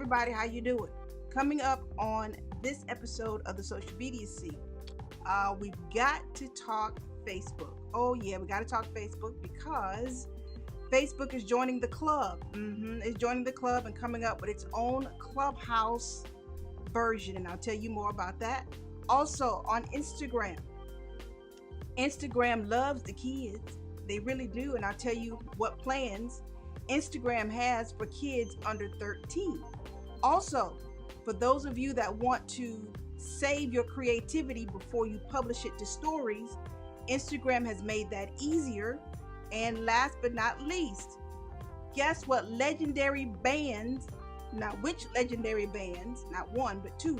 everybody, how you doing? Coming up on this episode of the Social Media Scene, we've got to talk Facebook. Oh yeah, we got to talk Facebook because Facebook is joining the club. It's joining the club and coming up with its own Clubhouse version, and I'll tell you more about that. Also on Instagram. Instagram loves the kids. They really do, and I'll tell you what plans Instagram has for kids under 13. Also, for those of you that want to save your creativity before you publish it to stories, Instagram has made that easier. And last but not least, guess what legendary bands, not which legendary bands, not one, but two,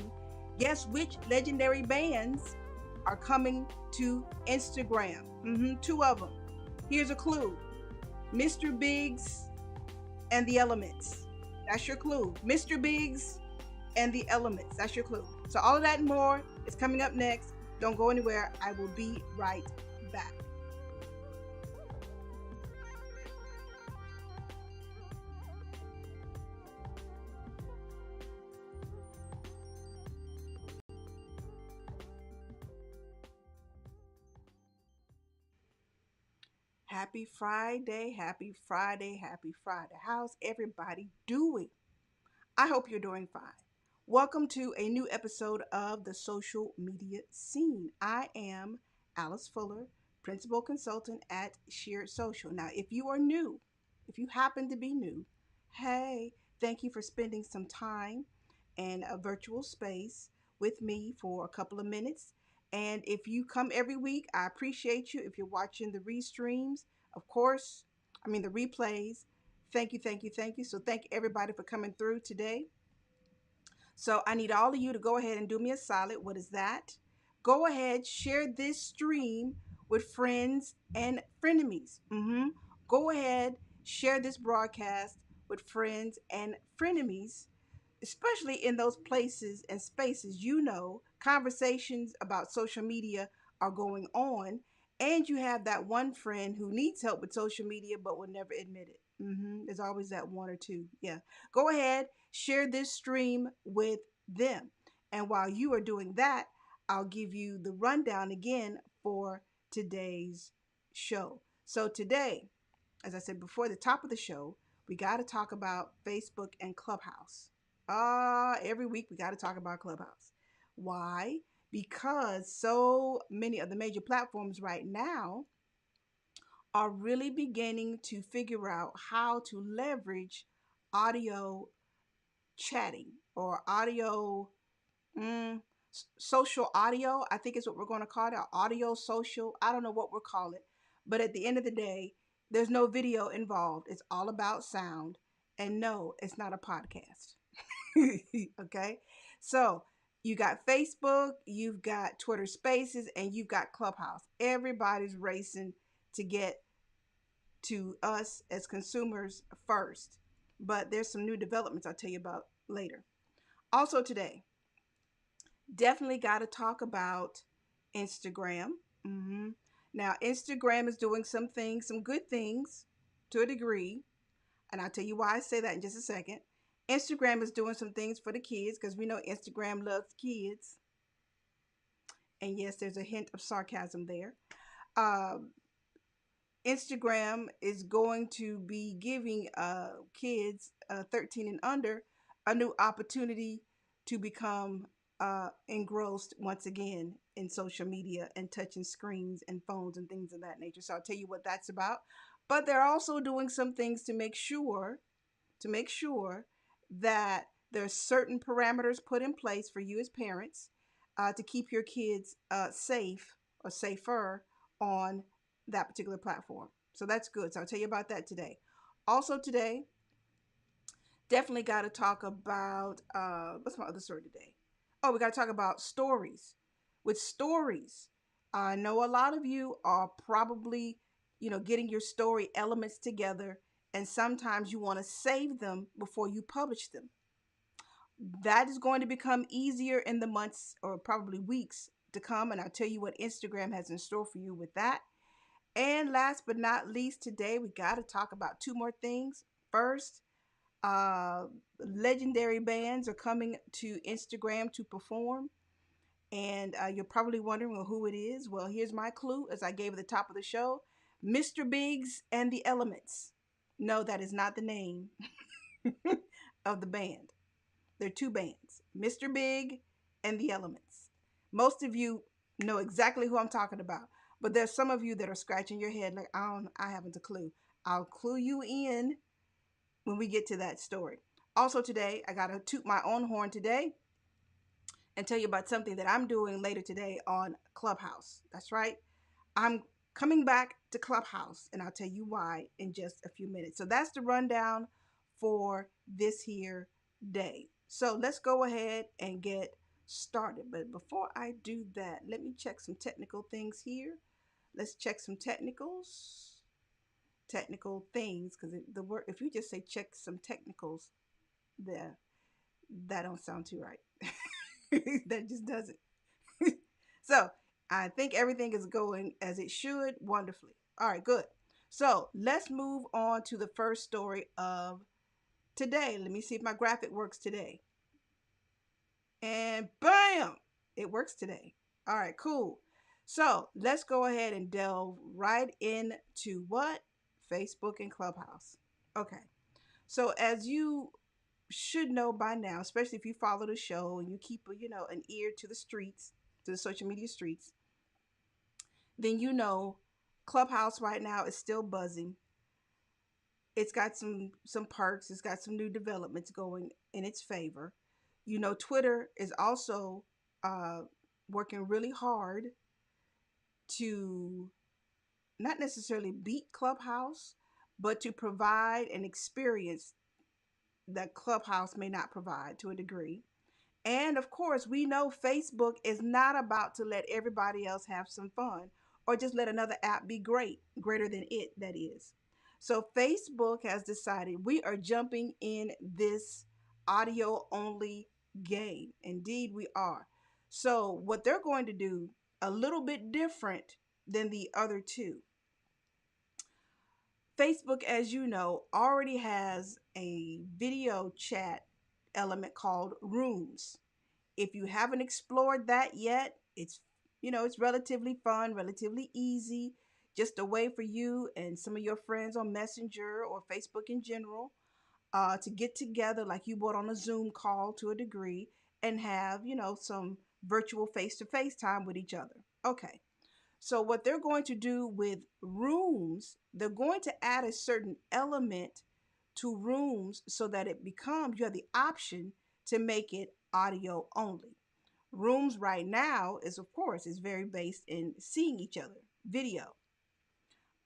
guess which legendary bands are coming to Instagram? Two of them. Here's a clue. Mr. Biggs and the Elements. That's your clue. Mr. Biggs and the Elements. That's your clue. So all of that and more is coming up next. Don't go anywhere. I will be right back. Happy Friday, happy Friday, happy Friday. How's everybody doing? I hope you're doing fine. Welcome to a new episode of the Social Media Scene. I am Alice Fuller, Principal Consultant at Shared Social. Now, if you are new, if you happen to be new, hey, thank you for spending some time in a virtual space with me for a couple of minutes. And if you come every week, I appreciate you. If you're watching the restreams, of course, the replays, thank you, thank you, thank you. So thank everybody for coming through today. So I need all of you to go ahead and do me a solid. What is that? Go ahead, share this stream with friends and frenemies. Go ahead, share this broadcast with friends and frenemies, especially in those places and spaces, conversations about social media are going on, and you have that one friend who needs help with social media but will never admit it. There's always that one or two. Yeah. Go ahead, share this stream with them. And while you are doing that, I'll give you the rundown again for today's show. So today, as I said before, the top of the show, we got to talk about Facebook and Clubhouse. Every week we got to talk about Clubhouse. Why? Because so many of the major platforms right now are really beginning to figure out how to leverage audio chatting or audio, social audio, I think is what we're going to call it, audio social. I don't know what we'll call it. But at the end of the day, there's no video involved. It's all about sound. And no, it's not a podcast. Okay. So you got Facebook, you've got Twitter Spaces, and you've got Clubhouse. Everybody's racing to get to us as consumers first. But there's some new developments I'll tell you about later. Also today, definitely got to talk about Instagram. Now, Instagram is doing some things, some good things to a degree. And I'll tell you why I say that in just a second. Instagram is doing some things for the kids because we know Instagram loves kids. And yes, there's a hint of sarcasm there. Instagram is going to be giving kids 13 and under a new opportunity to become engrossed once again in social media and touching screens and phones and things of that nature. So I'll tell you what that's about. But they're also doing some things to make sure that there's certain parameters put in place for you as parents to keep your kids safe or safer on that particular platform. So that's good. So I'll tell you about that today. Also today, definitely got to talk about, what's my other story today? Oh, we got to talk about stories. With stories, I know a lot of you are probably, getting your story elements together, and sometimes you want to save them before you publish them. That is going to become easier in the months or probably weeks to come, and I'll tell you what Instagram has in store for you with that. And last but not least, today we got to talk about two more things. First, Uh, Legendary bands are coming to Instagram to perform. And you're probably wondering, well, who it is. Well, here's my clue, as I gave at the top of the show: Mr. Biggs and the Elements. No, that is not the name of the band. There are two bands: Mr. Big and the Elements. Most of you know exactly who I'm talking about, but there's some of you that are scratching your head like, I haven't a clue. I'll clue you in when we get to that story. Also today, I got to toot my own horn today and tell you about something that I'm doing later today on Clubhouse. That's right. I'm coming back to Clubhouse, and I'll tell you why in just a few minutes. So that's the rundown for this here day. So let's go ahead and get started. But before I do that, let me check some technical things here. Let's check some technical things, because the word, if you just say check some technicals, there, that don't sound too right. That just doesn't. So I think everything is going as it should wonderfully. All right, good. So let's move on to the first story of today. Let me see if my graphic works today. And bam, it works today. All right, cool. So let's go ahead and delve right into what? Facebook and Clubhouse. Okay. So as you should know by now, especially if you follow the show and you keep, an ear to the streets, to the social media streets, then Clubhouse right now is still buzzing. It's got some perks. It's got some new developments going in its favor. Twitter is also uh, working really hard to not necessarily beat Clubhouse, but to provide an experience that Clubhouse may not provide to a degree. And of course, we know Facebook is not about to let everybody else have some fun or just let another app be greater than it, that is. So Facebook has decided we are jumping in this audio only game. Indeed, we are. So, what they're going to do, a little bit different than the other two. Facebook, as you know, already has a video chat element called Rooms. If you haven't explored that yet, it's relatively fun, relatively easy, just a way for you and some of your friends on Messenger or Facebook in general to get together like you would on a Zoom call to a degree and have, some virtual face-to-face time with each other. Okay. So what they're going to do with Rooms, they're going to add a certain element to Rooms so that you have the option to make it audio only. Rooms right now is very based in seeing each other, video.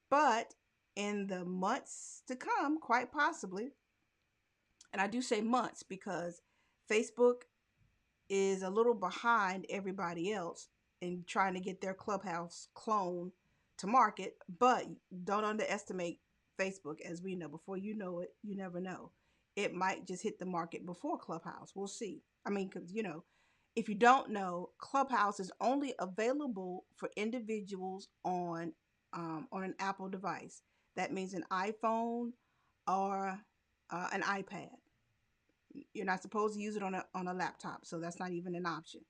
But in the months to come, quite possibly, and I do say months because Facebook is a little behind everybody else in trying to get their Clubhouse clone to market, but don't underestimate Facebook. As we know, before you know it, you never know. It might just hit the market before Clubhouse. We'll see. I mean, because, if you don't know, Clubhouse is only available for individuals on an Apple device. That means an iPhone or an iPad. You're not supposed to use it on a laptop, so that's not even an option.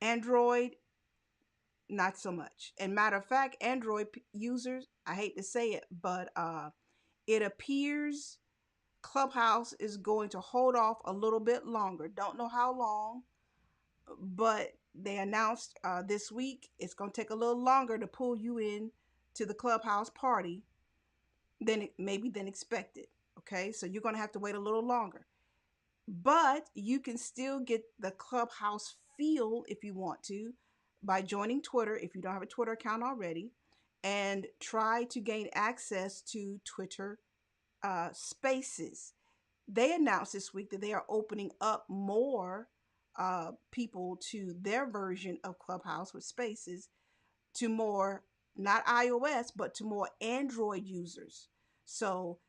Android, not so much. And matter of fact, Android users, I hate to say it, but it appears Clubhouse is going to hold off a little bit longer. Don't know how long, but they announced this week it's going to take a little longer to pull you in to the Clubhouse party than expected. Okay, so you're going to have to wait a little longer. But you can still get the Clubhouse feel if you want to by joining Twitter if you don't have a Twitter account already, and try to gain access to Twitter Spaces. They announced this week that they are opening up more people to their version of Clubhouse with Spaces to more, not iOS, but to more Android users. So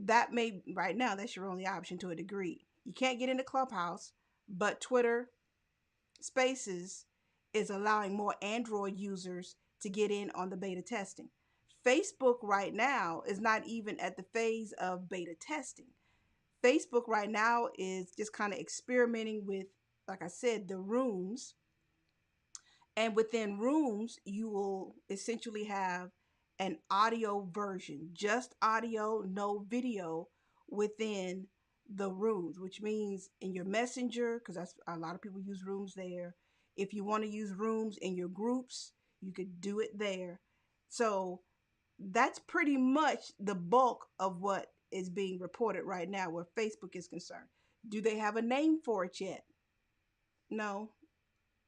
right now, that's your only option to a degree. You can't get into Clubhouse, but Twitter Spaces is allowing more Android users to get in on the beta testing. Facebook right now is not even at the phase of beta testing. Facebook right now is just kind of experimenting with, like I said, the rooms. And within rooms, you will essentially have an audio version, just audio, no video within the rooms, which means in your messenger, because that's a lot of people use rooms there. If you want to use rooms in your groups, you could do it there. So that's pretty much the bulk of what is being reported right now where Facebook is concerned. Do they have a name for it yet? No.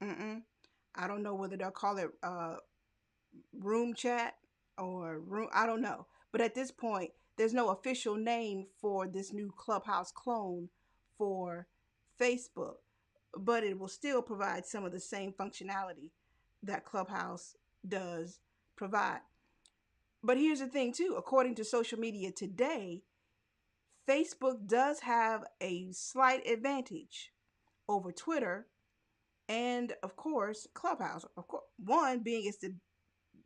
Mm-mm. I don't know whether they'll call it room chat or room. I don't know. But at this point, there's no official name for this new Clubhouse clone for Facebook. But it will still provide some of the same functionality that Clubhouse does provide. But here's the thing, too. According to social media today, Facebook does have a slight advantage over Twitter and, of course, Clubhouse. Of course, one being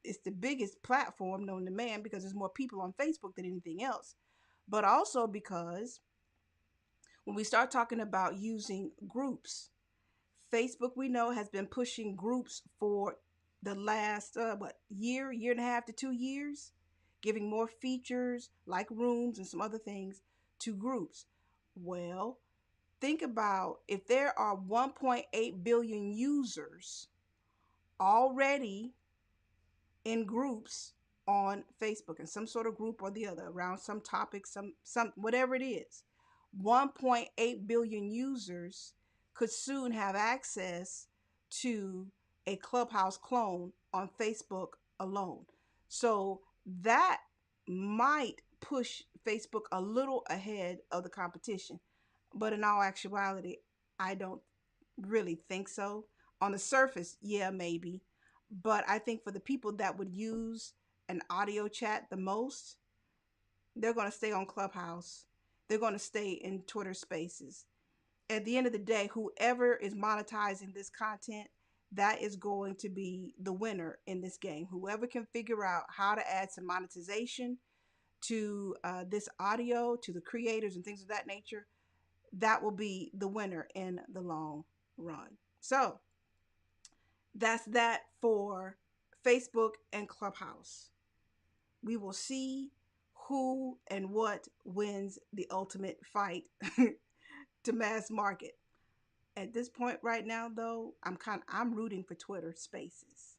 it's the biggest platform known to man because there's more people on Facebook than anything else. But also because when we start talking about using groups, Facebook, we know, has been pushing groups for the last year and a half to 2 years, giving more features like rooms and some other things to groups. Well, think about if there are 1.8 billion users already in groups on Facebook, in some sort of group or the other around some topic, some whatever it is. 1.8 billion users could soon have access to a Clubhouse clone on Facebook alone. So that might push Facebook a little ahead of the competition. But in all actuality, I don't really think so. On the surface, yeah, maybe. But I think for the people that would use an audio chat the most, they're going to stay on Clubhouse. They're going to stay in Twitter Spaces. At the end of the day, whoever is monetizing this content, that is going to be the winner in this game. Whoever can figure out how to add some monetization to this audio, to the creators and things of that nature, that will be the winner in the long run. So that's that for Facebook and Clubhouse. We will see who and what wins the ultimate fight to mass market. At this point right now though, I'm rooting for Twitter Spaces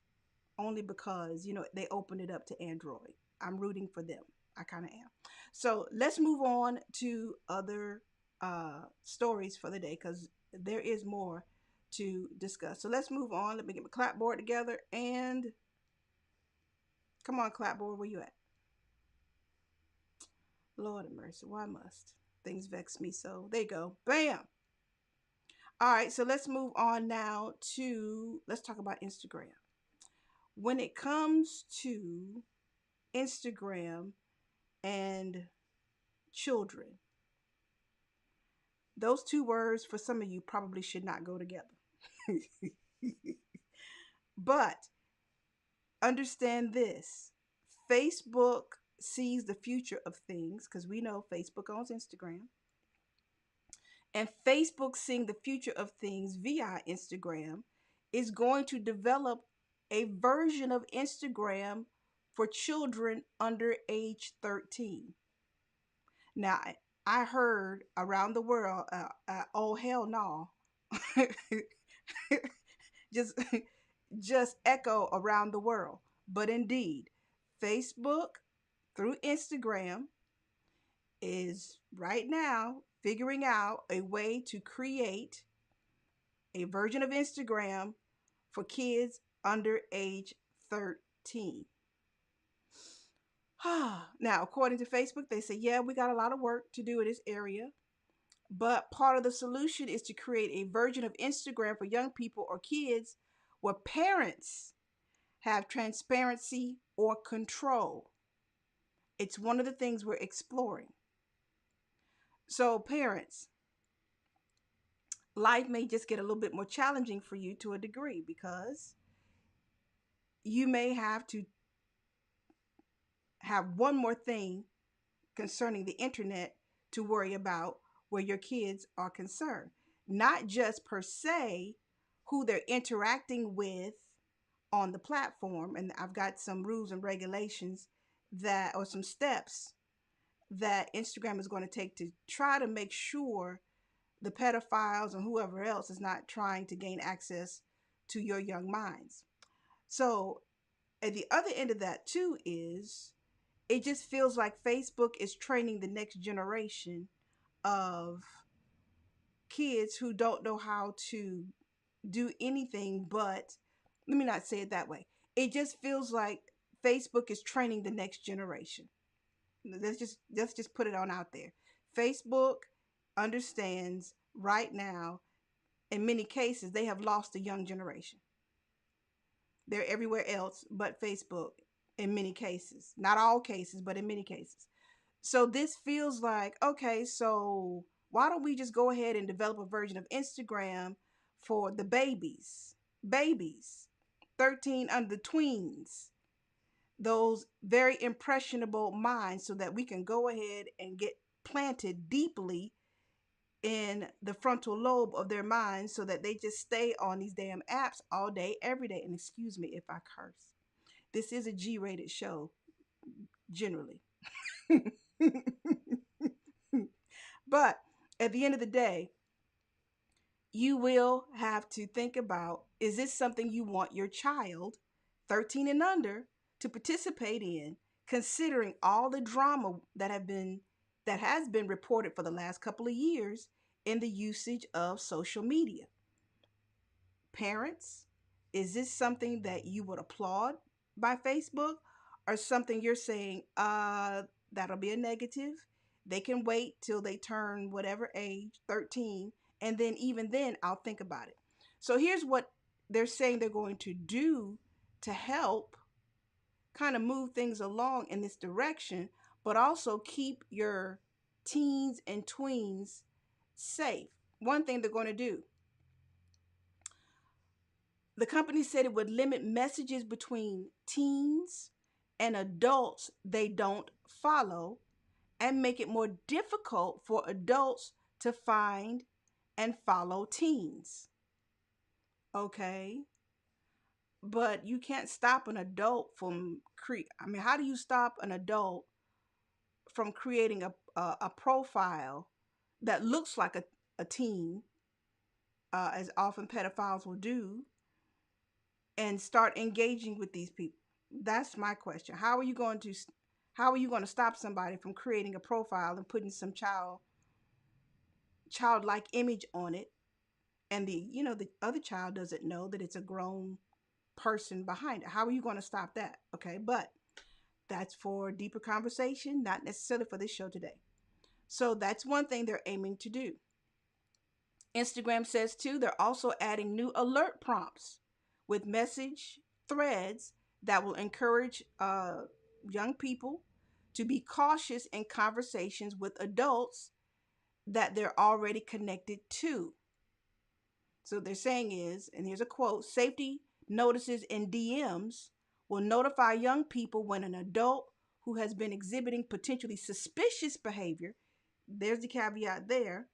only because, they opened it up to Android. I'm rooting for them. I kind of am. So let's move on to other stories for the day because there is more to discuss. So let's move on. Let me get my clapboard together and come on, clapboard, where you at? Lord of mercy, why must things vex me so? There you go. Bam. All right, so let's move on now to let's talk about Instagram. When it comes to Instagram and children, those two words for some of you probably should not go together. But understand this. Facebook sees the future of things because we know Facebook owns Instagram. And Facebook seeing the future of things via Instagram is going to develop a version of Instagram for children under age 13. Now, I heard around the world, oh hell no, just just echo around the world. But indeed, Facebook through Instagram is right now figuring out a way to create a version of Instagram for kids under age 13. Now, according to Facebook, they say, yeah, we got a lot of work to do in this area. But part of the solution is to create a version of Instagram for young people or kids where parents have transparency or control. It's one of the things we're exploring. So, parents, life may just get a little bit more challenging for you to a degree because you may have to have one more thing concerning the internet to worry about where your kids are concerned, not just per se who they're interacting with on the platform. And I've got some rules and regulations that, or some steps that Instagram is going to take to try to make sure the pedophiles and whoever else is not trying to gain access to your young minds. So, at the other end of that, too, is it just feels like Facebook is training the next generation of kids who don't know how to do anything but, let me not say it that way. It just feels like Facebook is training the next generation. Let's just put it on out there. Facebook understands right now, in many cases, they have lost a young generation. They're everywhere else but Facebook in many cases. Not all cases, but in many cases. So this feels like, okay, so why don't we just go ahead and develop a version of Instagram for the babies, 13 under the tweens, those very impressionable minds, so that we can go ahead and get planted deeply in the frontal lobe of their minds so that they just stay on these damn apps all day, every day. And excuse me if I curse. This is a G-rated show, generally. But at the end of the day, you will have to think about, is this something you want your child, 13 and under, to participate in, considering all the drama that has been reported for the last couple of years in the usage of social media? Parents, is this something that you would applaud by Facebook, or something you're saying, that'll be a negative? They can wait till they turn whatever age, 13, and then even then I'll think about it. So here's what they're saying they're going to do to help kind of move things along in this direction, but also keep your teens and tweens safe. One thing they're going to do, the company said it would limit messages between teens and adults they don't follow, and make it more difficult for adults to find and follow teens. Okay? But you can't stop an adult from how do you stop an adult from creating a profile that looks like a teen, as often pedophiles will do, and start engaging with these people? That's my question. How are you going to stop somebody from creating a profile and putting some childlike image on it, and the other child doesn't know that it's a grown person behind it? How are you going to stop that? Okay, but that's for deeper conversation, not necessarily for this show today. So that's one thing they're aiming to do. Instagram says too, they're also adding new alert prompts with message threads that will encourage young people to be cautious in conversations with adults that they're already connected to. So what they're saying is, and here's a quote: safety notices in DMs will notify young people when an adult who has been exhibiting potentially suspicious behavior, there's the caveat there,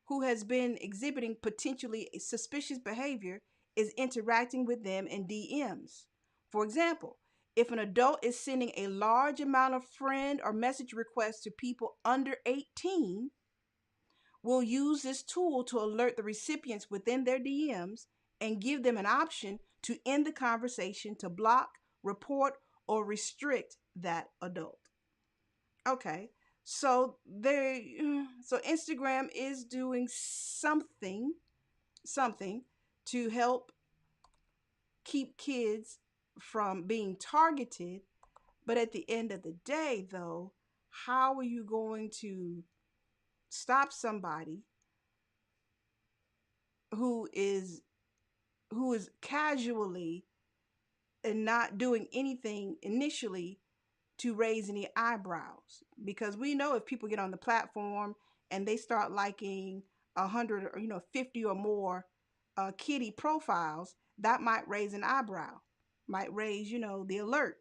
who has been exhibiting potentially suspicious behavior is interacting with them in DMs. For example, if an adult is sending a large amount of friend or message requests to people under 18, will use this tool to alert the recipients within their DMs and give them an option to end the conversation, to block, report, or restrict that adult. Okay, so Instagram is doing something to help keep kids from being targeted. But at the end of the day, though, how are you going to stop somebody who is casually and not doing anything initially to raise any eyebrows? Because we know if people get on the platform and they start liking 100 or 50 or more kitty profiles, that might raise an eyebrow, might raise the alert.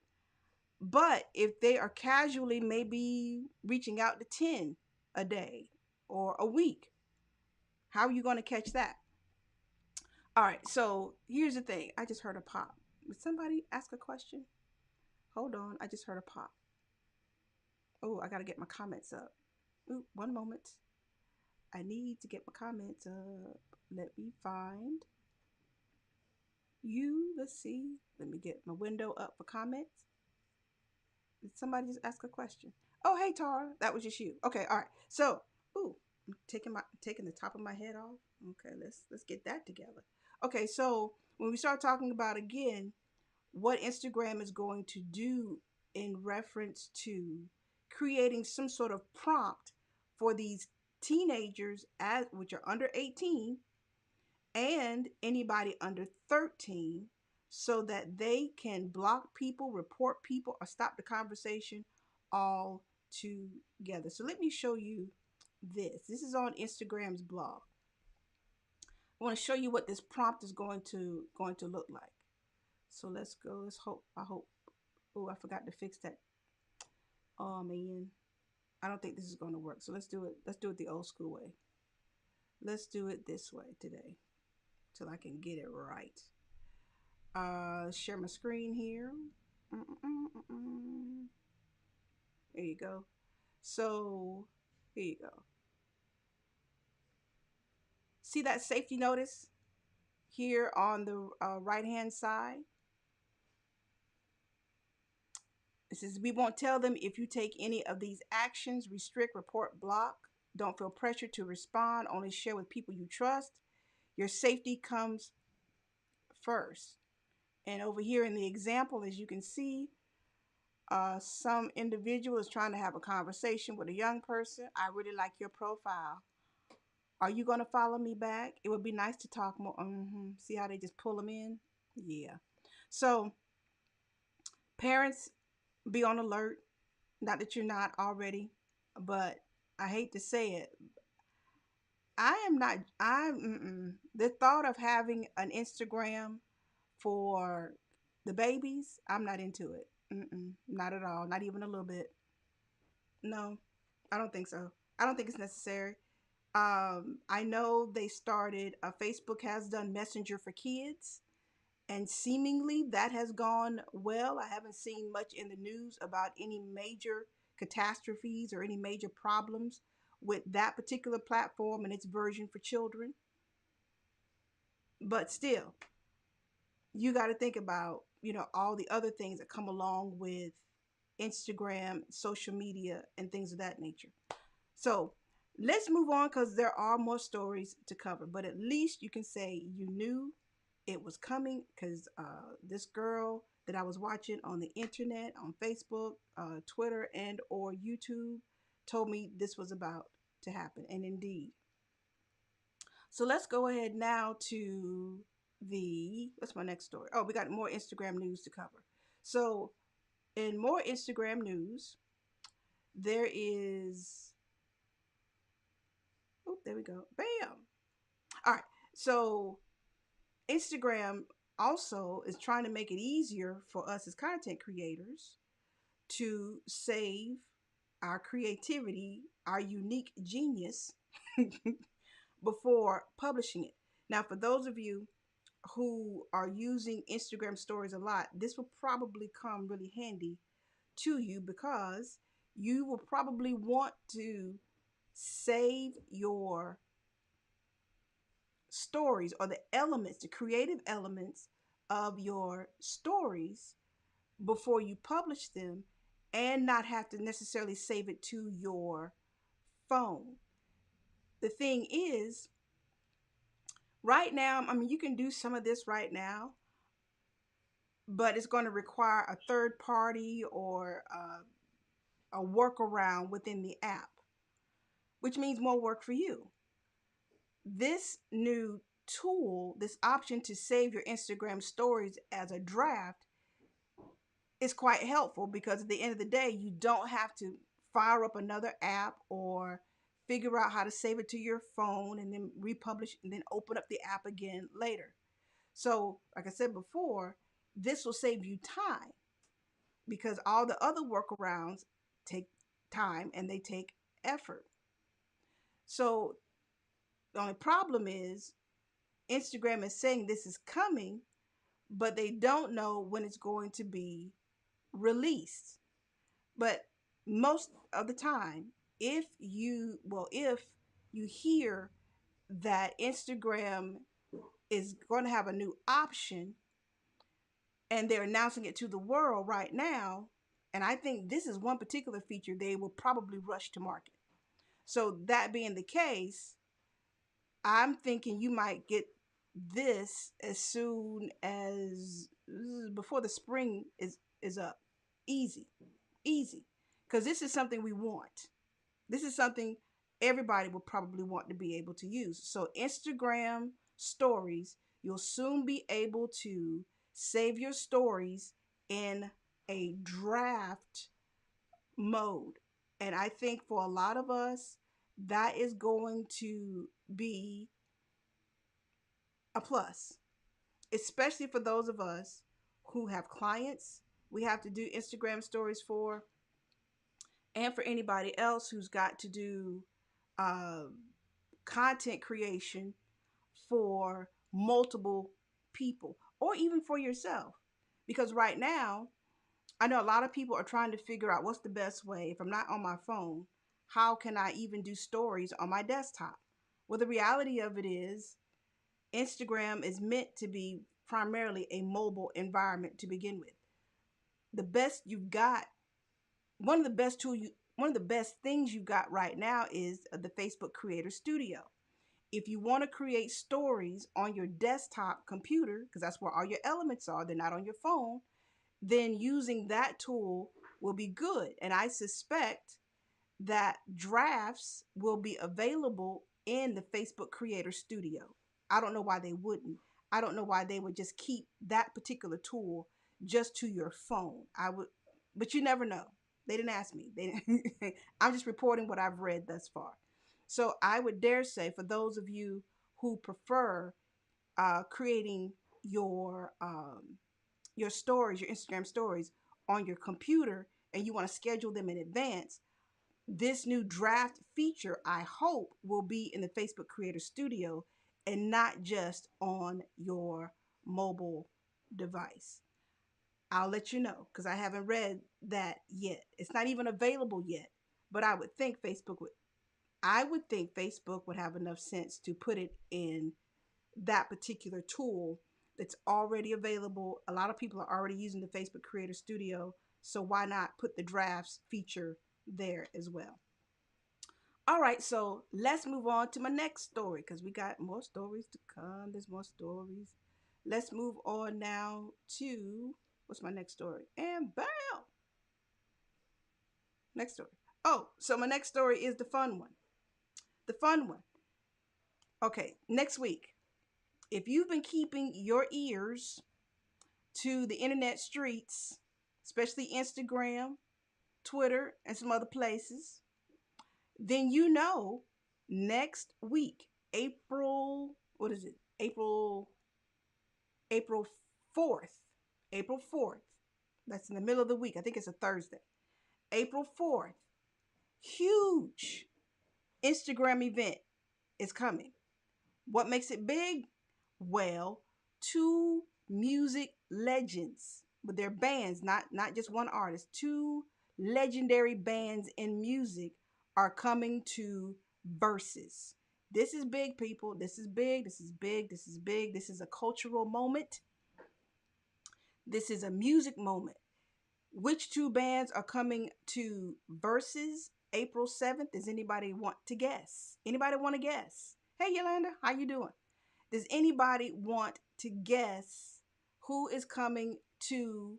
But if they are casually maybe reaching out to 10 a day or a week. How are you going to catch that? All right, so here's the thing. I just heard a pop. Did somebody ask a question? Hold on, I just heard a pop. Oh, I got to get my comments up. Ooh, one moment. I need to get my comments up. Let me find you. Let's see. Let me get my window up for comments. Did somebody just ask a question? Oh, hey Tara, that was just you. Okay, all right. So, ooh, I'm taking the top of my head off. Okay, let's get that together. Okay, so when we start talking about again what Instagram is going to do in reference to creating some sort of prompt for these teenagers as which are under 18 and anybody under 13 so that they can block people, report people, or stop the conversation all together. So let me show you this. This is on Instagram's blog. I want to show you what this prompt is going to look like. So let's go. Let's hope. I hope. Oh, I forgot to fix that. Oh man, I don't think this is going to work. So let's do it. Let's do it the old school way. Let's do it this way today, till I can get it right. Share my screen here. Mm-mm-mm-mm. There you go. So here you go. See that safety notice here on the right hand side? It says we won't tell them if you take any of these actions: restrict, report, block. Don't feel pressure to respond. Only share with people you trust. Your safety comes first. And over here in the example, as you can see, some individual is trying to have a conversation with a young person. I really like your profile. Are you going to follow me back? It would be nice to talk more. See how they just pull them in? Yeah. So, parents, be on alert. Not that you're not already, but I hate to say it. I am not, the thought of having an Instagram for the babies, I'm not into it. Not at all. Not even a little bit. No, I don't think so. I don't think it's necessary. I know they started, Facebook has done Messenger for kids, and seemingly that has gone well. I haven't seen much in the news about any major catastrophes or any major problems with that particular platform and its version for children. But still, you got to think about, all the other things that come along with Instagram, social media, and things of that nature. So let's move on because there are more stories to cover. But at least you can say you knew it was coming because this girl that I was watching on the internet, on Facebook, Twitter, and or YouTube told me this was about to happen. And indeed. So let's go ahead now to what's my next story? Oh, we got more Instagram news to cover. So in more Instagram news, there is, oh, there we go. Bam. All right. So Instagram also is trying to make it easier for us as content creators to save our creativity, our unique genius before publishing it. Now, for those of you who are using Instagram stories a lot, this will probably come really handy to you because you will probably want to save your stories or the elements, the creative elements of your stories before you publish them and not have to necessarily save it to your phone. The thing is, right now, I mean, you can do some of this right now, but it's going to require a third party or a workaround within the app, which means more work for you. This new tool, this option to save your Instagram stories as a draft, is quite helpful because at the end of the day, you don't have to fire up another app or figure out how to save it to your phone and then republish and then open up the app again later. So, like I said before, this will save you time because all the other workarounds take time and they take effort. So the only problem is Instagram is saying this is coming, but they don't know when it's going to be released. But most of the time, if you hear that Instagram is going to have a new option and they're announcing it to the world right now, and I think this is one particular feature they will probably rush to market. So that being the case, I'm thinking you might get this as soon as before the spring is up. Easy, easy, because this is something we want. This is something everybody will probably want to be able to use. So Instagram stories, you'll soon be able to save your stories in a draft mode. And I think for a lot of us, that is going to be a plus, especially for those of us who have clients we have to do Instagram stories for, and for anybody else who's got to do uh, content creation for multiple people or even for yourself. Because right now, I know a lot of people are trying to figure out what's the best way. If I'm not on my phone, how can I even do stories on my desktop? Well, the reality of it is, Instagram is meant to be primarily a mobile environment to begin with. The best you've got, one of the best tool you one of the best things you got right now is the Facebook Creator Studio. If you want to create stories on your desktop computer, because that's where all your elements are, they're not on your phone, then using that tool will be good. And I suspect that drafts will be available in the Facebook Creator Studio. I don't know why they wouldn't. I don't know why they would just keep that particular tool just to your phone. I would, but you never know. They didn't ask me. They didn't, I'm just reporting what I've read thus far. So I would dare say, for those of you who prefer creating your stories, your Instagram stories on your computer, and you want to schedule them in advance, this new draft feature, I hope, will be in the Facebook Creator Studio and not just on your mobile device. I'll let you know because I haven't read that yet. It's not even available yet, but I would think Facebook would have enough sense to put it in that particular tool that's already available. A lot of people are already using the Facebook Creator Studio, so why not put the drafts feature there as well? All right, so let's move on to my next story because we got more stories to come. There's more stories. Let's move on now to what's my next story? And bam! Next story. Oh, so my next story is the fun one. The fun one. Okay, next week. If you've been keeping your ears to the internet streets, especially Instagram, Twitter, and some other places, then you know next week, April, what is it? April 4th. April 4th. That's in the middle of the week. I think it's a Thursday. April 4th. Huge Instagram event is coming. What makes it big? Well, two music legends with their bands, not just one artist, two legendary bands in music are coming to Versus. This is big, people. This is big. This is big. This is big. This is a cultural moment. This is a music moment. Which two bands are coming to Versus April 7th? Does anybody want to guess? Anybody want to guess? Hey, Yolanda, how you doing? Does anybody want to guess who is coming to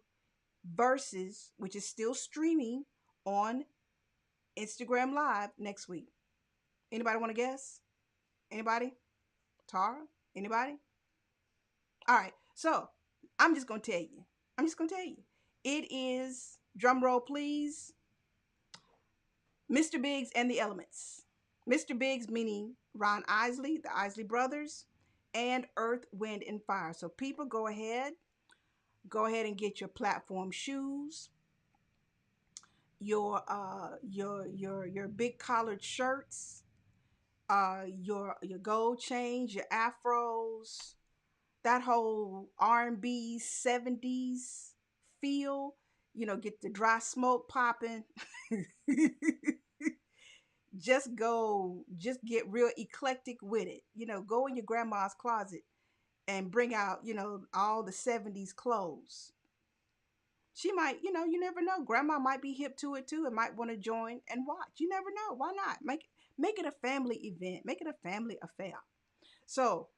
Versus, which is still streaming on Instagram Live next week? Anybody want to guess? Anybody? Tara? Anybody? All right. So I'm just going to tell you. I'm just going to tell you. It is, drum roll please, Mr. Biggs and the Elements. Mr. Biggs meaning Ron Isley, the Isley Brothers, and Earth, Wind, and Fire. So people, go ahead and get your platform shoes, your big collared shirts, your gold chains, your afros, that whole R&B 70s feel, get the dry smoke popping. Just get real eclectic with it. Go in your grandma's closet and bring out, all the 70s clothes. She might, you never know. Grandma might be hip to it too and might want to join and watch. You never know. Why not? Make it a family event. Make it a family affair. So,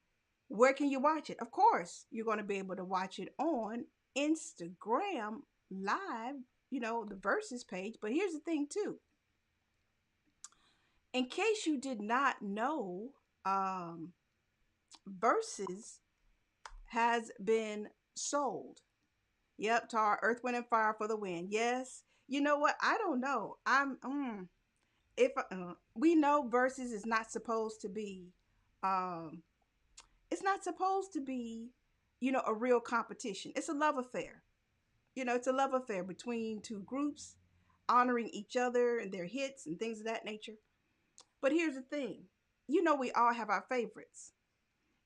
where can you watch it? Of course, you're going to be able to watch it on Instagram live, the verses page. But here's the thing too. In case you did not know, um, verses has been sold. Yep, to our Earth, Wind, and Fire for the win. Yes. You know what? I don't know. If we know verses is not supposed to be, um, it's not supposed to be, a real competition. It's a love affair. It's a love affair between two groups, honoring each other and their hits and things of that nature. But here's the thing, we all have our favorites.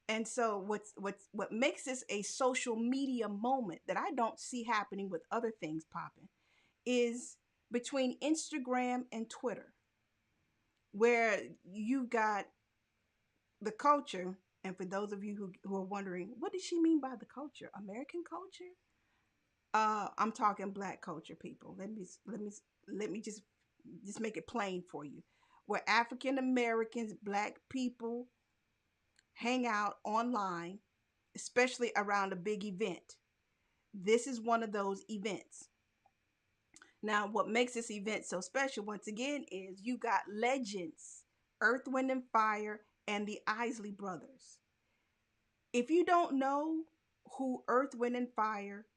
And so what makes this a social media moment that I don't see happening with other things popping is between Instagram and Twitter, where you got the culture. And for those of you who are wondering, what does she mean by the culture? American culture? I'm talking black culture, people. Let me just make it plain for you. Where African Americans, black people hang out online, especially around a big event. This is one of those events. Now, what makes this event so special, once again, is you got legends, Earth, Wind, and Fire, and the Isley Brothers. If you don't know who Earth, Wind, and Fire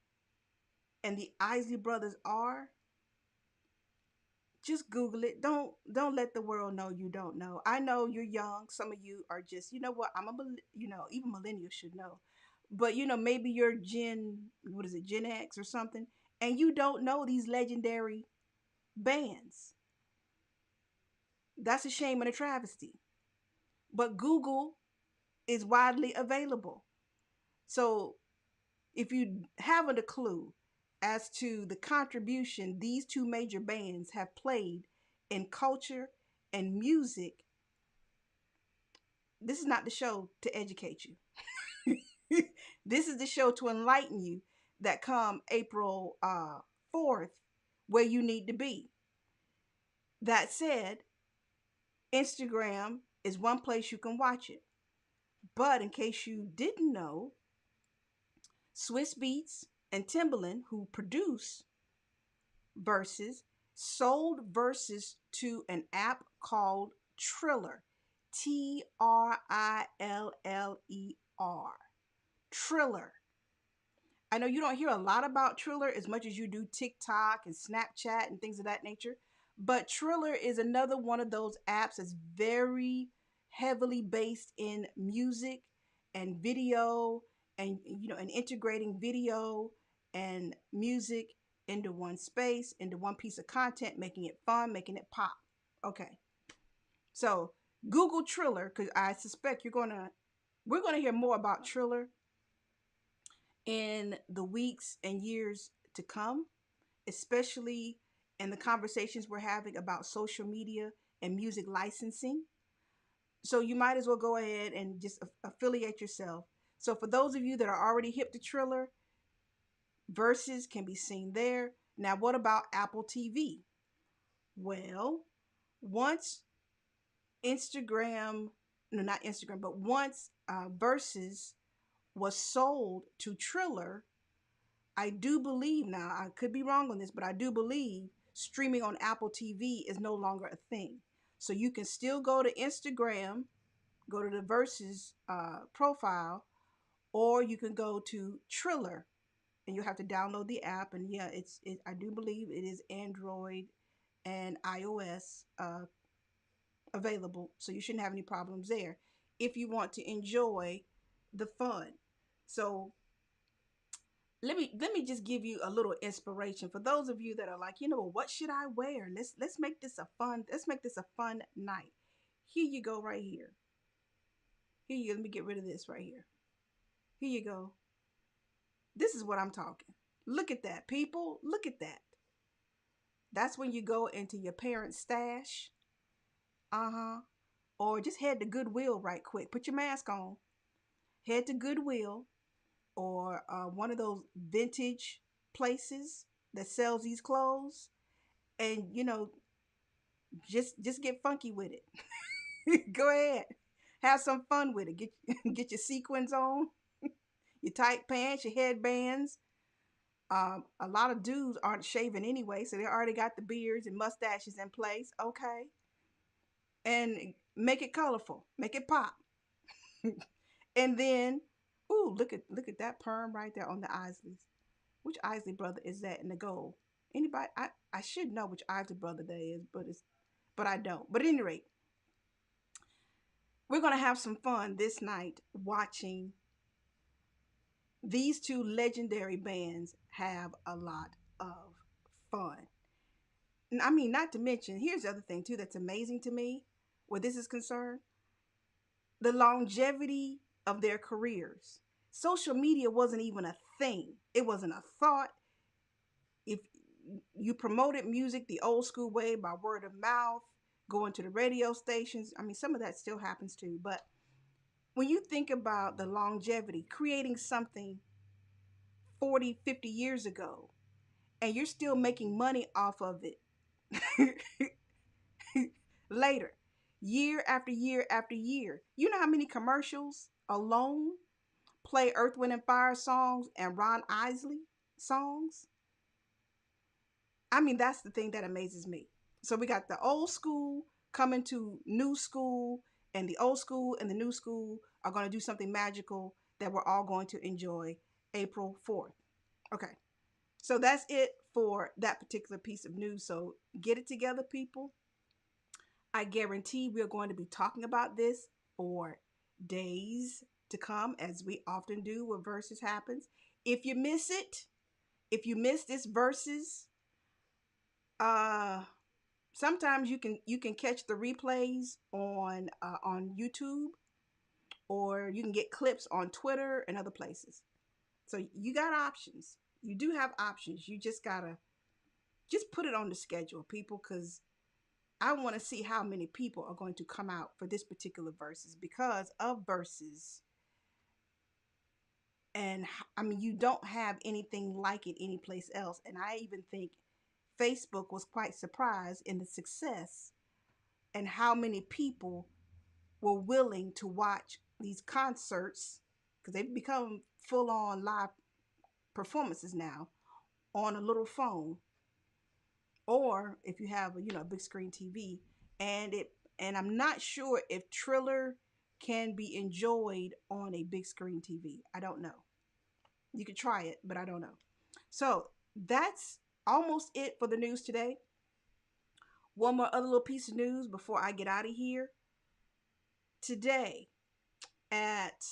and the Isley Brothers are, just Google it. Don't let the world know you don't know. I know you're young. Some of you are just, you know what? Even millennials should know. But maybe you're what is it, Gen X or something, and you don't know these legendary bands. That's a shame and a travesty. But Google is widely available. So if you haven't a clue as to the contribution these two major bands have played in culture and music, this is not the show to educate you. This is the show to enlighten you that come April 4th, where you need to be. That said, Instagram is one place you can watch it. But in case you didn't know, Swiss Beats and Timbaland, who produce Verses, sold Verses to an app called Triller. Triller. Triller. I know you don't hear a lot about Triller as much as you do TikTok and Snapchat and things of that nature, but Triller is another one of those apps that's very heavily based in music and video, and integrating video and music into one space, into one piece of content, making it fun, making it pop. Okay. So, Google Triller, because I suspect we're gonna hear more about Triller in the weeks and years to come, especially in the conversations we're having about social media and music licensing. So you might as well go ahead and just affiliate yourself. So for those of you that are already hip to Triller, Verses can be seen there. Now, what about Apple TV? Well, once Instagram, no, not Instagram, but once Verses was sold to Triller, I do believe, now I could be wrong on this, but I do believe streaming on Apple TV is no longer a thing. So you can still go to Instagram, go to the Versus profile, or you can go to Triller, and you have to download the app. And yeah, I do believe it is Android and iOS available, so you shouldn't have any problems there if you want to enjoy the fun. So let me just give you a little inspiration for those of you that are like, what should I wear? Let's make this a fun night. Here you go, right here. Here you go. Let me get rid of this right here. Here you go. This is what I'm talking. Look at that, people. Look at that. That's when you go into your parents' stash. Uh-huh. Or just head to Goodwill right quick. Put your mask on. Head to Goodwill or one of those vintage places that sells these clothes, and just get funky with it. Go ahead, have some fun with it. Get get your sequins on, your tight pants, your headbands. A lot of dudes aren't shaving anyway, so they already got the beards and mustaches in place. Okay, and make it colorful, make it pop. And then, ooh, look at that perm right there on the Isleys. Which Isley brother is that in the gold? Anybody? I should know which Isley brother that is, but I don't. But at any rate, we're gonna have some fun this night watching these two legendary bands have a lot of fun. And I mean, not to mention, here's the other thing too that's amazing to me where this is concerned: the longevity of their careers. Social media wasn't even a thing. It wasn't a thought. If you promoted music the old school way by word of mouth, going to the radio stations, I mean, some of that still happens too. But when you think about the longevity, creating something 40, 50 years ago, and you're still making money off of it later, year after year after year. You know how many commercials alone play Earth, Wind, and Fire songs and Ron Isley songs? I mean, that's the thing that amazes me. So we got the old school coming to new school, and the old school and the new school are going to do something magical that we're all going to enjoy April 4th. Okay. So that's it for that particular piece of news. So get it together, people. I guarantee we're going to be talking about this for days to come, as we often do when verses happens. If you miss it, if you miss this verses, uh sometimes you can catch the replays on YouTube, or you can get clips on Twitter and other places. So you got options. You do have options. You just gotta just put it on the schedule, people, because I want to see how many people are going to come out for this particular verses, because of verses. And I mean, you don't have anything like it anyplace else. And I even think Facebook was quite surprised in the success and how many people were willing to watch these concerts, because they've become full on live performances now, on a little phone, or if you have a big screen TV. And I'm not sure if Triller can be enjoyed on a big screen TV. I don't know. You could try it, but I don't know. So that's almost it for the news today. One more other little piece of news before I get out of here. Today at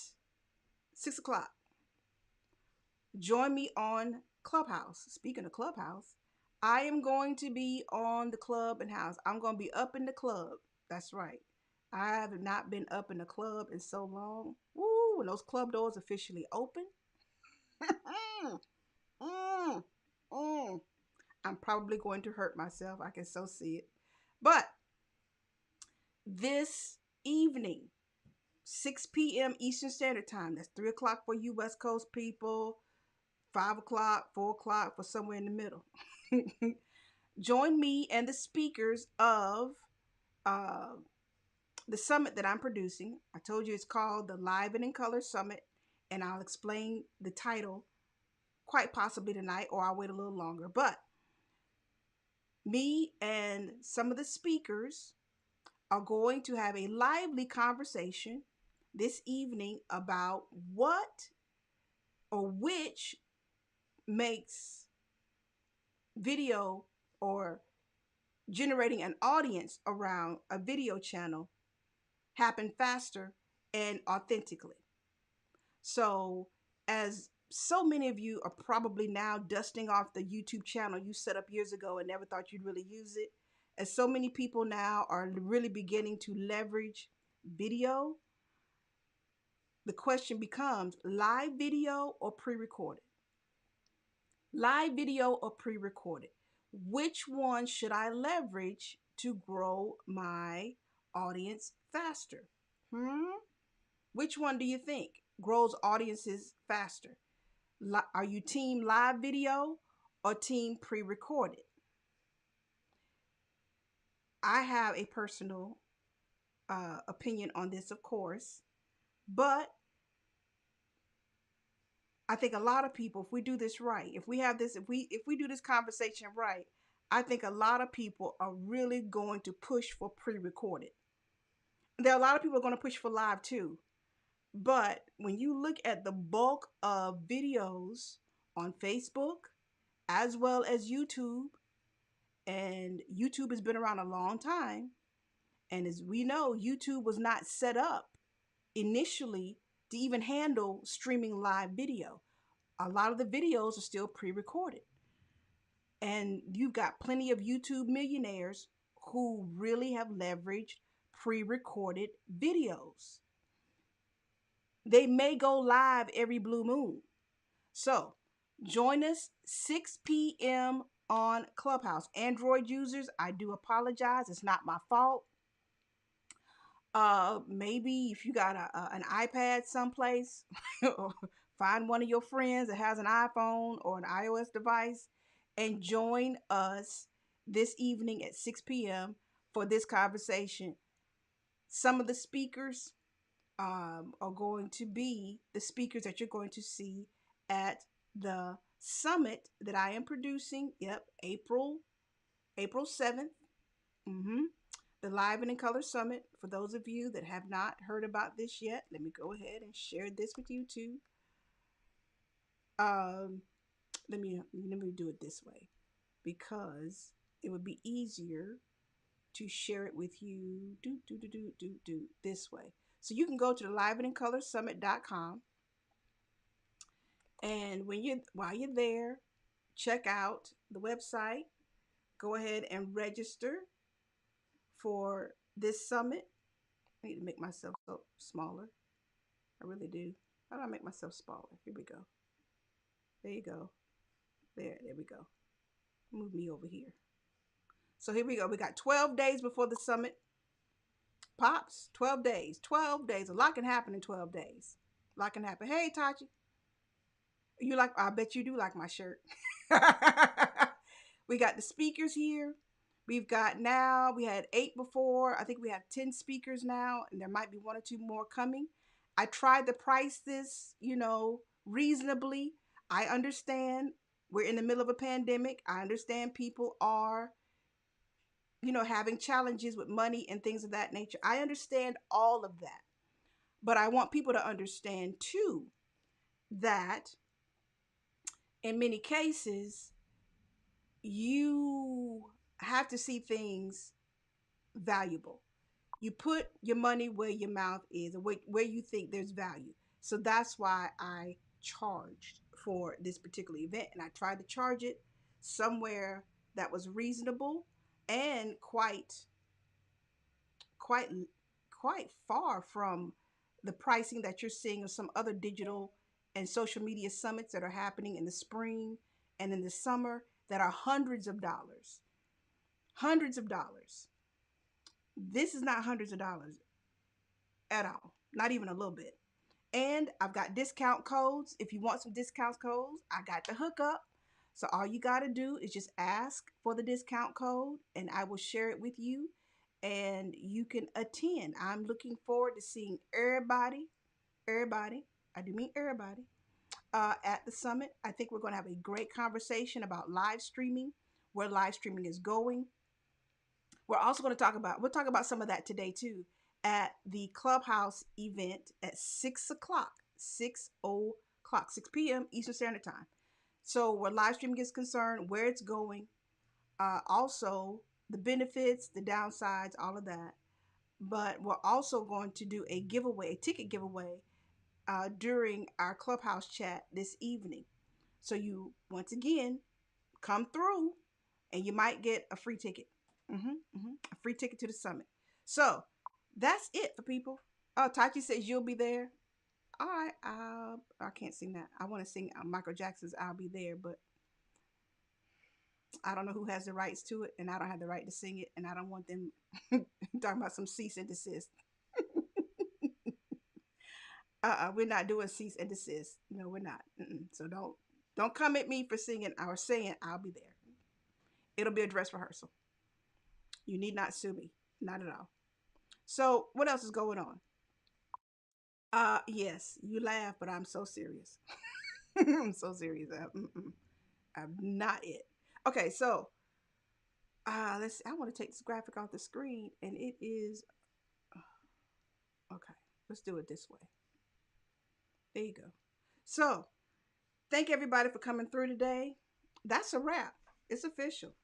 6 o'clock, join me on Clubhouse. Speaking of Clubhouse, I am going to be on the club and house. I'm going to be up in the club. That's right. I have not been up in the club in so long. Woo, when those club doors officially open. mm, mm. I'm probably going to hurt myself. I can so see it. But this evening, 6 p.m. Eastern Standard Time, that's 3 o'clock for you West Coast people, 5 o'clock, 4 o'clock for somewhere in the middle. Join me and the speakers of uh, the summit that I'm producing. I told you it's called the Live and in Color Summit, and I'll explain the title quite possibly tonight, or I'll wait a little longer. But me and some of the speakers are going to have a lively conversation this evening about what or which makes video or generating an audience around a video channel happen faster and authentically. So, as so many of you are probably now dusting off the YouTube channel you set up years ago and never thought you'd really use it, As so many people now are really beginning to leverage video, the question becomes live video or pre recorded? Live video or pre recorded? Which one should I leverage to grow my audience faster? Hmm? Which one do you think grows audiences faster? Are you team live video or team pre recorded? I have a personal opinion on this, of course, but I think a lot of people, if we do this right, if we have this, if we do this conversation right, I think a lot of people are really going to push for pre-recorded. There are a lot of people going to push for live too. But when you look at the bulk of videos on Facebook as well as YouTube, and YouTube has been around a long time, and as we know, YouTube was not set up initially to even handle streaming live video. A lot of the videos are still pre-recorded. And you've got plenty of YouTube millionaires who really have leveraged pre-recorded videos. They may go live every blue moon. So join us 6 p.m. on Clubhouse. Android users, I do apologize. It's not my fault. Maybe if you got an iPad someplace, find one of your friends that has an iPhone or an iOS device and join us this evening at 6 p.m. for this conversation. Some of the speakers are going to be the speakers that you're going to see at the summit that I am producing. Yep, April 7th. Mm-hmm. The Live and in Color Summit. For those of you that have not heard about this yet, let me go ahead and share this with you too. Um, let me do it this way because it would be easier to share it with you. Do this way. So you can go to the liveandincolorsummit.com, and while you're there, check out the website. Go ahead and register for this summit. I need to make myself smaller. I really do. How do I make myself smaller? Here we go. There you go. There we go. Move me over here. So here we go. We got 12 days before the summit pops. 12 days. 12 days. A lot can happen in 12 days. A lot can happen. Hey, Tachi. I bet you do like my shirt. We got the speakers here. We had 8 before. I think we have 10 speakers now, and there might be 1 or 2 more coming. I tried to price this, reasonably. I understand we're in the middle of a pandemic. I understand people are, having challenges with money and things of that nature. I understand all of that. But I want people to understand too that in many cases, you have to see things valuable. You put your money where your mouth is, or where you think there's value. So that's why I charged for this particular event, and I tried to charge it somewhere that was reasonable and quite quite far from the pricing that you're seeing of some other digital and social media summits that are happening in the spring and in the summer that are hundreds of dollars. Hundreds of dollars. This is not hundreds of dollars at all, not even a little bit. And I've got discount codes. If you want some discount codes, I got the hookup. So all you got to do is just ask for the discount code and I will share it with you and you can attend. I'm looking forward to seeing everybody, I do mean everybody, at the summit. I think we're going to have a great conversation about live streaming, where live streaming is going. We'll talk about some of that today too at the Clubhouse event at 6 o'clock, 6 p.m. Eastern Standard Time. So where live streaming is concerned, where it's going, also the benefits, the downsides, all of that. But we're also going to do a giveaway, a ticket giveaway, during our Clubhouse chat this evening. So you, once again, come through and you might get a free ticket. A free ticket to the summit. So that's it for people. Oh, Tachi says you'll be there. All right, I can't sing that. I want to sing Michael Jackson's "I'll Be There," but I don't know who has the rights to it, and I don't have the right to sing it, and I don't want them talking about some cease and desist. We're not doing cease and desist. No, we're not. So don't come at me for singing or saying I'll be there. It'll be a dress rehearsal. You need not sue me, not at all. So what else is going on? Yes, you laugh, but I'm so serious. I'm so serious. I'm not it. Okay, so let's see. I want to take this graphic off the screen, and it is okay. Let's do it this way. There you go. So thank everybody for coming through today. That's a wrap. It's official.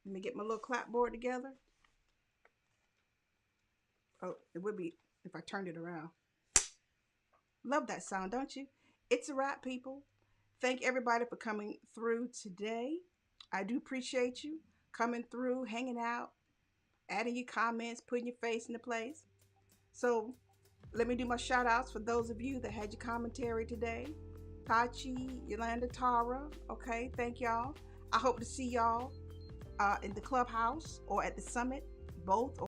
Let me get my little clapboard together. Oh, it would be if I turned it around. Love that sound, don't you? It's a wrap, people. Thank everybody for coming through today. I do appreciate you coming through, hanging out, adding your comments, putting your face into place. So let me do my shout outs for those of you that had your commentary today. Tachi, Yolanda, Tara. Okay, thank y'all. I hope to see y'all in the clubhouse or at the summit, both.